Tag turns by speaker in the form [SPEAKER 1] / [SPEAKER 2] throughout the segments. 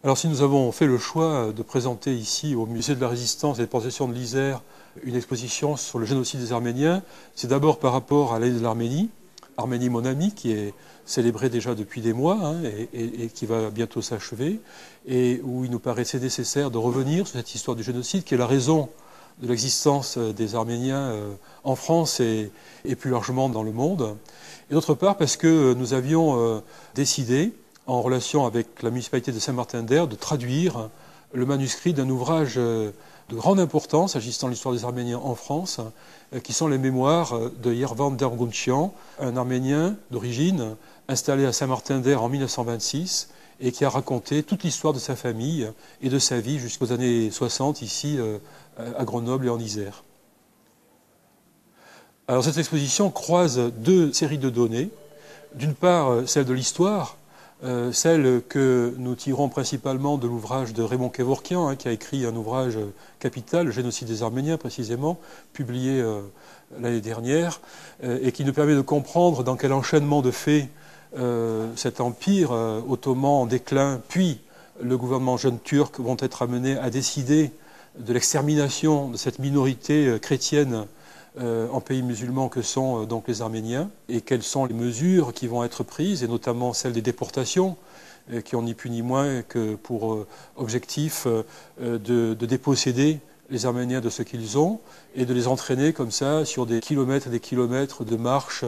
[SPEAKER 1] Alors si nous avons fait le choix de présenter ici au Musée de la Résistance et des possessions de l'Isère une exposition sur le génocide des Arméniens, c'est d'abord par rapport à l'année de l'Arménie, Arménie mon ami, qui est célébrée déjà depuis des mois et qui va bientôt s'achever, et où il nous paraissait nécessaire de revenir sur cette histoire du génocide qui est la raison de l'existence des Arméniens en France et plus largement dans le monde. Et d'autre part parce que nous avions décidé, en relation avec la municipalité de Saint-Martin-d'Hères, de traduire le manuscrit d'un ouvrage de grande importance agissant l'histoire des Arméniens en France, qui sont les mémoires de Yervan Derguntian, un Arménien d'origine installé à Saint-Martin-d'Hères en 1926 et qui a raconté toute l'histoire de sa famille et de sa vie jusqu'aux années 60 ici à Grenoble et en Isère. Alors cette exposition croise deux séries de données. D'une part, celle de l'histoire, celle que nous tirons principalement de l'ouvrage de Raymond Kevorkian, qui a écrit un ouvrage capital, le génocide des Arméniens précisément, publié l'année dernière, et qui nous permet de comprendre dans quel enchaînement de faits cet empire ottoman en déclin, puis le gouvernement jeune turc vont être amenés à décider de l'extermination de cette minorité chrétienne en pays musulmans que sont donc les Arméniens, et quelles sont les mesures qui vont être prises, et notamment celles des déportations, qui ont ni plus ni moins que pour objectif de déposséder les Arméniens de ce qu'ils ont, et de les entraîner comme ça sur des kilomètres et des kilomètres de marche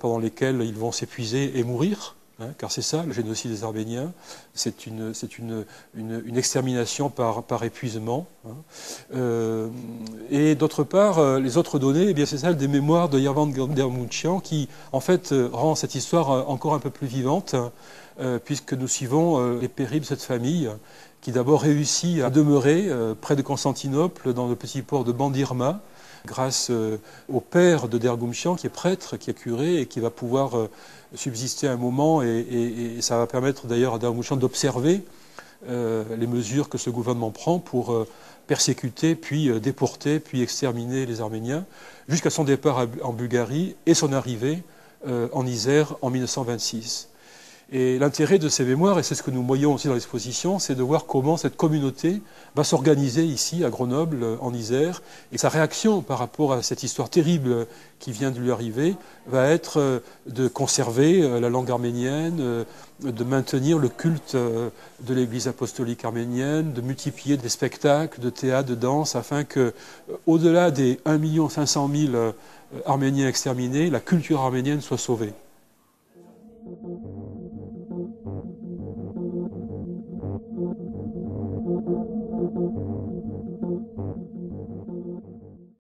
[SPEAKER 1] pendant lesquels ils vont s'épuiser et mourir. Car c'est ça, le génocide des Arméniens, c'est une extermination par épuisement. Et d'autre part, les autres données, eh bien, c'est celle des mémoires de Yervan Derguntian qui, en fait, rend cette histoire encore un peu plus vivante, puisque nous suivons les périples de cette famille qui d'abord réussit à demeurer près de Constantinople, dans le petit port de Bandirma, grâce au père de Derguntian, qui est prêtre, qui est curé, et qui va pouvoir subsister un moment, et ça va permettre d'ailleurs à Derguntian d'observer les mesures que ce gouvernement prend pour persécuter, puis déporter, puis exterminer les Arméniens, jusqu'à son départ en Bulgarie et son arrivée en Isère en 1926. Et l'intérêt de ces mémoires, et c'est ce que nous voyons aussi dans l'exposition, c'est de voir comment cette communauté va s'organiser ici, à Grenoble, en Isère, et sa réaction par rapport à cette histoire terrible qui vient de lui arriver va être de conserver la langue arménienne, de maintenir le culte de l'Église apostolique arménienne, de multiplier des spectacles, de théâtre, de danse, afin que, au-delà des 1 500 000 Arméniens exterminés, la culture arménienne soit sauvée.